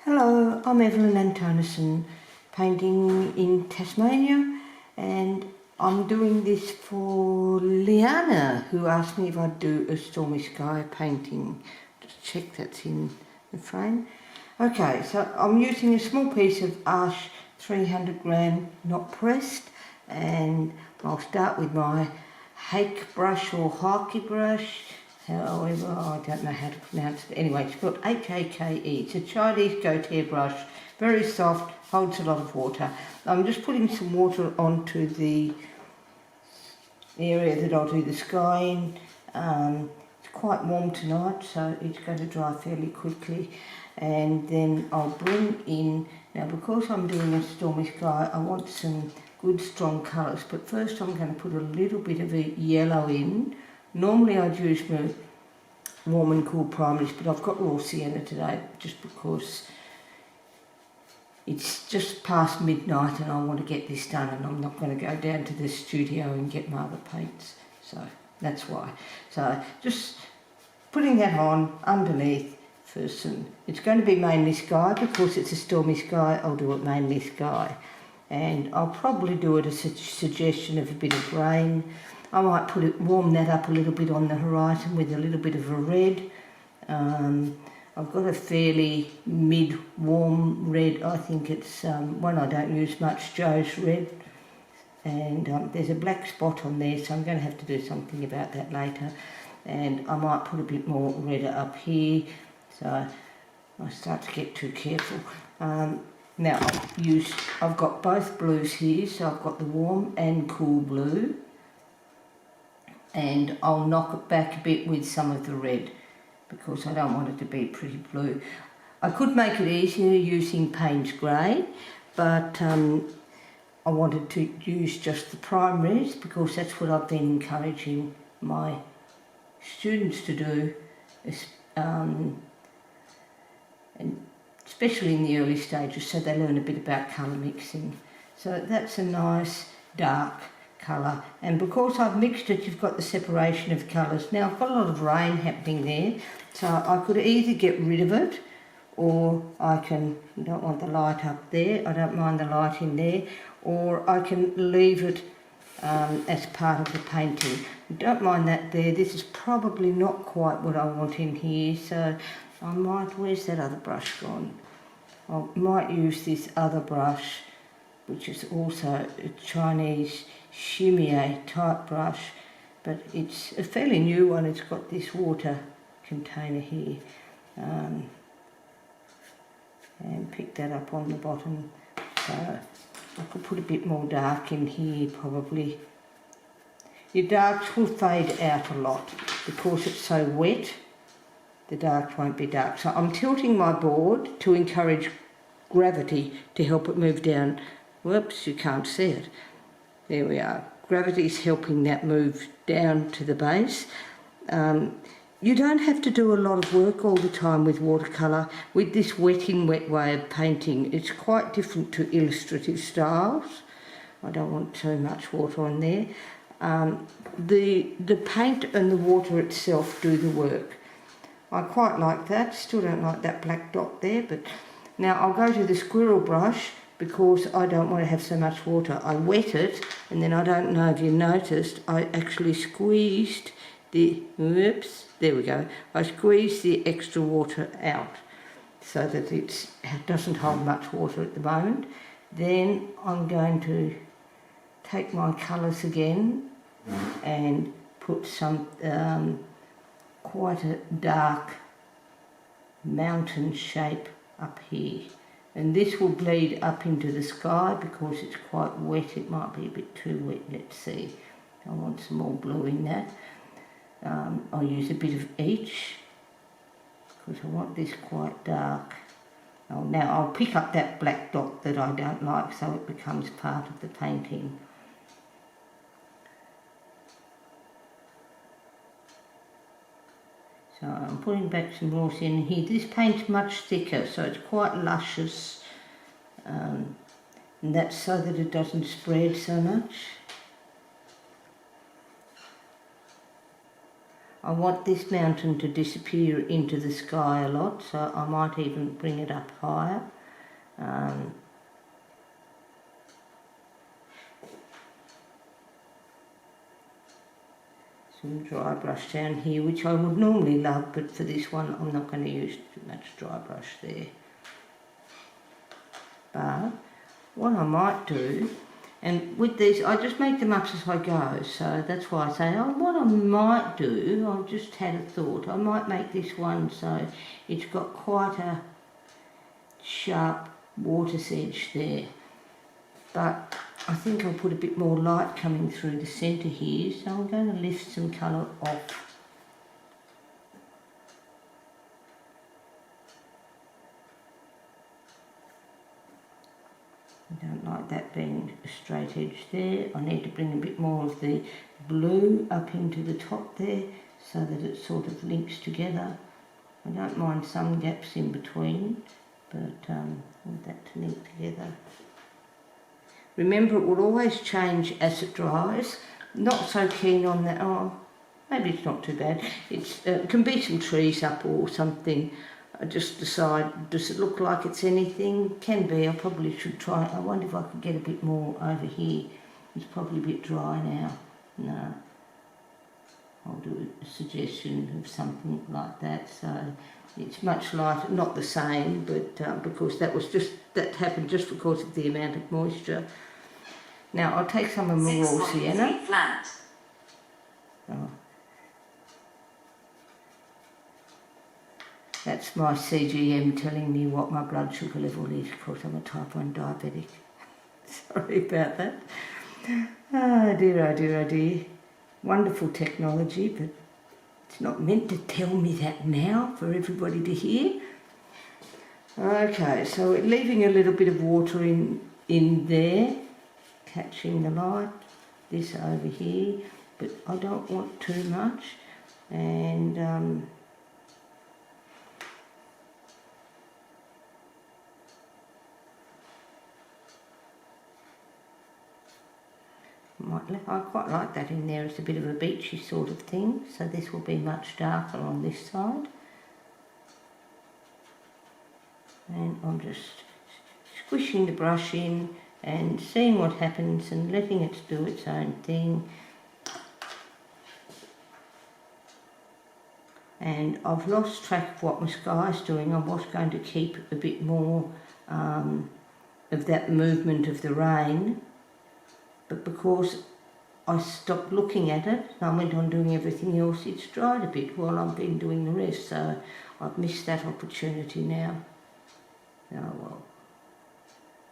Hello, I'm Evelyn Antonison, painting in Tasmania, and I'm doing this for Liana, who asked me if I'd do a stormy sky painting. Just check that's in the frame. Okay, so I'm using a small piece of Ash 300 gram, not pressed, and I'll start with my hake brush or hake brush. However, I don't know how to pronounce it. Anyway, it's spelled H-A-K-E. It's a Chinese goatee brush, very soft, holds a lot of water. I'm just putting some water onto the area that I'll do the sky in. It's quite warm tonight, so it's going to dry fairly quickly. And then I'll bring in, now because I'm doing a stormy sky, I want some good strong colours, but first I'm going to put a little bit of a yellow in. Normally I'd use my warm and cool primaries, but I've got raw sienna today just because it's just past midnight and I want to get this done, and I'm not going to go down to the studio and get my other paints, so that's why. So just putting that on underneath first, and it's going to be mainly sky because it's a stormy sky. I'll do it mainly sky, and I'll probably do it as a suggestion of a bit of rain. I might warm that up a little bit on the horizon with a little bit of a red. I've got a fairly mid-warm red. I think it's one I don't use much, Joe's red. And there's a black spot on there, so I'm going to have to do something about that later. And I might put a bit more red up here, so I start to get too careful. Now I've got both blues here, so I've got the warm and cool blue. And I'll knock it back a bit with some of the red because I don't want it to be pretty blue. I could make it easier using Payne's Grey, but I wanted to use just the primaries because that's what I've been encouraging my students to do, and especially in the early stages, so they learn a bit about colour mixing. So that's a nice dark colour, and because I've mixed it, you've got the separation of colours. Now I've got a lot of rain happening there, so I could either get rid of it, or I can, I don't want the light up there, I don't mind the light in there, or I can leave it as part of the painting. Don't mind that there. This is probably not quite what I want in here, so I might, where's that other brush gone? I might use this other brush, which is also a Chinese chimie type brush, but it's a fairly new one. It's got this water container here, and pick that up on the bottom. So I could put a bit more dark in here probably. Your darks will fade out a lot because it's so wet. The darks won't be dark. So I'm tilting my board to encourage gravity to help it move down. Whoops, you can't see it. There we are. Gravity's helping that move down to the base. You don't have to do a lot of work all the time with watercolour. With this wet way of painting, it's quite different to illustrative styles. I don't want too much water on there. The paint and the water itself do the work. I quite like that. Still don't like that black dot there, but now I'll go to the squirrel brush because I don't want to have so much water. I wet it, and then I don't know if you noticed, I actually squeezed the, whoops, there we go. I squeezed the extra water out so that it doesn't hold much water at the moment. Then I'm going to take my colours again and put some quite a dark mountain shape up here. And this will bleed up into the sky because it's quite wet. It might be a bit too wet, let's see. I want some more blue in that. I'll use a bit of each because I want this quite dark. Oh, now I'll pick up that black dot that I don't like so it becomes part of the painting. So I'm putting back some raw in here. This paint's much thicker, so it's quite luscious, and that's so that it doesn't spread so much. I want this mountain to disappear into the sky a lot, so I might even bring it up higher. Some dry brush down here, which I would normally love, but for this one I'm not going to use too much dry brush there. But what I might do, and with these I just make them up as I go, so that's why I say, oh, what I might do, I've just had a thought, I might make this one so it's got quite a sharp water's edge there, but I think I'll put a bit more light coming through the centre here, so I'm going to lift some colour off. I don't like that being a straight edge there. I need to bring a bit more of the blue up into the top there so that it sort of links together. I don't mind some gaps in between, but I want that to link together. Remember, it will always change as it dries. Not so keen on that. Oh, maybe it's not too bad. It can be some trees up or something. I just decide, does it look like it's anything? Can be. I probably should try. I wonder if I could get a bit more over here. It's probably a bit dry now. No. I'll do a suggestion of something like that. So it's much lighter, not the same, but because that happened just because of the amount of moisture. Now I'll take some of my raw sienna. Flat. Oh. That's my CGM telling me what my blood sugar level is, because I'm a type 1 diabetic. Sorry about that. Oh dear, oh dear, oh dear. Wonderful technology, but it's not meant to tell me that now for everybody to hear. Okay, so we're leaving a little bit of water in there, catching the light, this over here, but I don't want too much, and I quite like that in there. It's a bit of a beachy sort of thing, so this will be much darker on this side. And I'm just squishing the brush in and seeing what happens and letting it do its own thing. And I've lost track of what my sky is doing. I was going to keep a bit more of that movement of the rain, but because I stopped looking at it and I went on doing everything else, it's dried a bit while I've been doing the rest, so I've missed that opportunity now. Oh well,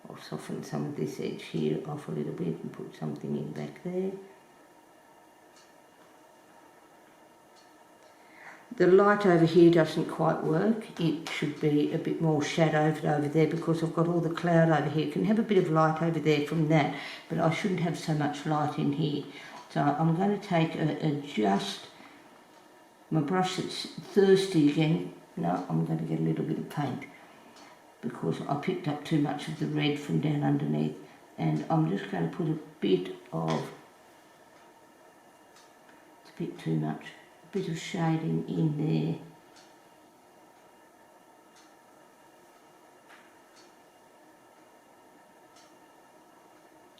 I'll soften some of this edge here off a little bit and put something in back there. The light over here doesn't quite work. It should be a bit more shadowed over there because I've got all the cloud over here. You can have a bit of light over there from that, but I shouldn't have so much light in here. So I'm going to take just my brush that's thirsty again. No, I'm going to get a little bit of paint because I picked up too much of the red from down underneath, and I'm just going to put a bit of, it's a bit too much, bit of shading in there.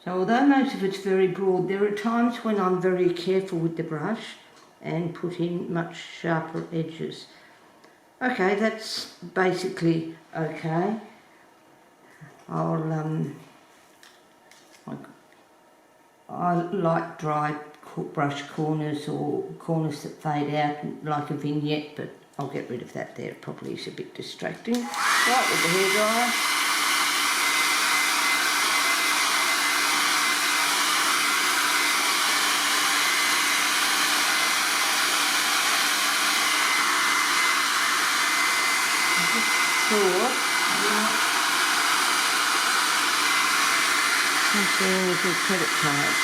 So although most of it's very broad, there are times when I'm very careful with the brush and put in much sharper edges. Okay, that's basically okay. I like dry brush corners or corners that fade out like a vignette, but I'll get rid of that there. It probably is a bit distracting. Right, with the hairdryer. Something with your credit cards.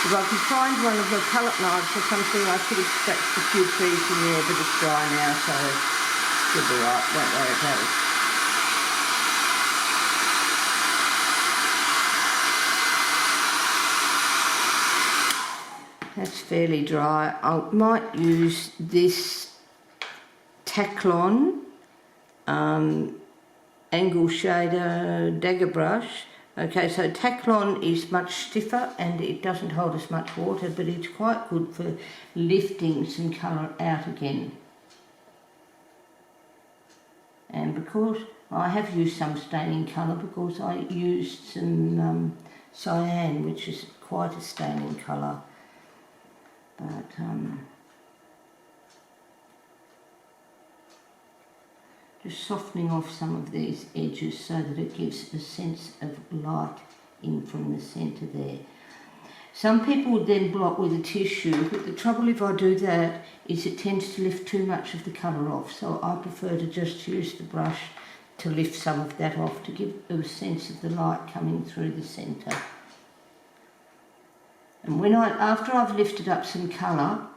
If I could find one of the palette knives or something, I could have scratched a few trees in there, but it's dry now, so it'll be right, don't worry about it. that's fairly dry. I might use this Taklon angle shader dagger brush. Okay, so Taklon is much stiffer and it doesn't hold as much water, but it's quite good for lifting some colour out again. And because I have used some staining colour, because I used some cyan, which is quite a staining colour, but just softening off some of these edges so that it gives a sense of light in from the centre there. Some people would then block with a tissue, but the trouble if I do that is it tends to lift too much of the colour off, so I prefer to just use the brush to lift some of that off to give a sense of the light coming through the centre. And when after I've lifted up some colour,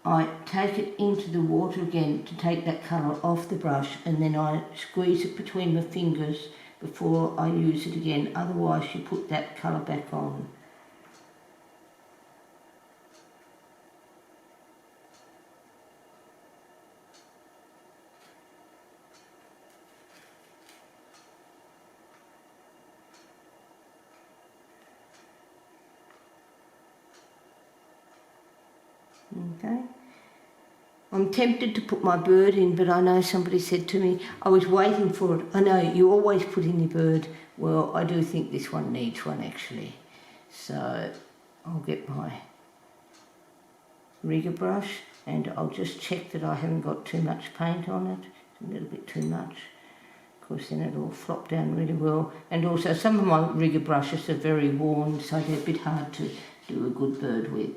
I take it into the water again to take that colour off the brush, and then I squeeze it between my fingers before I use it again, otherwise you put that colour back on. Okay. I'm tempted to put my bird in, but I know somebody said to me, I was waiting for it. I know, you always put in your bird. Well, I do think this one needs one actually. So I'll get my rigger brush and I'll just check that I haven't got too much paint on it. It's a little bit too much. Of course, then it'll flop down really well. And also some of my rigger brushes are very worn, so they're a bit hard to do a good bird with.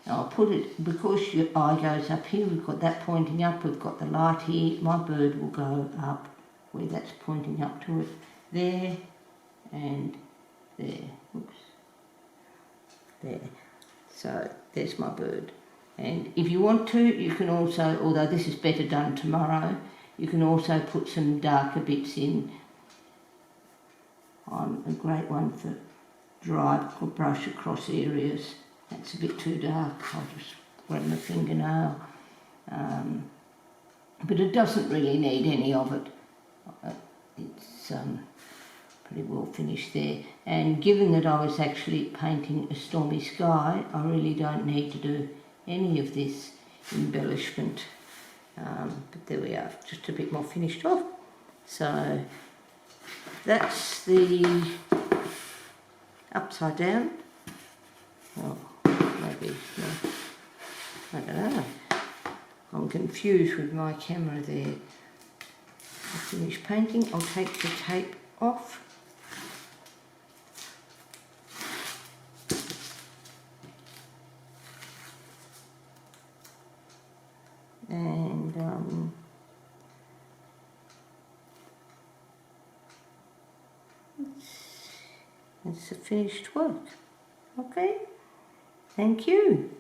I'll put it, because your eye goes up here, we've got that pointing up, we've got the light here, my bird will go up where that's pointing up to it, there and there, oops, there. So there's my bird. And if you want to, you can also, although this is better done tomorrow, you can also put some darker bits in. I'm a great one for dry brush across areas. That's a bit too dark, I'll just grab my fingernail. But it doesn't really need any of it. It's pretty well finished there. And given that I was actually painting a stormy sky, I really don't need to do any of this embellishment. But there we are, just a bit more finished off. So that's the upside down. Oh, maybe, no, I don't know. I'm confused with my camera there. I finish painting, I'll take the tape off. And it's a finished work. Okay, thank you.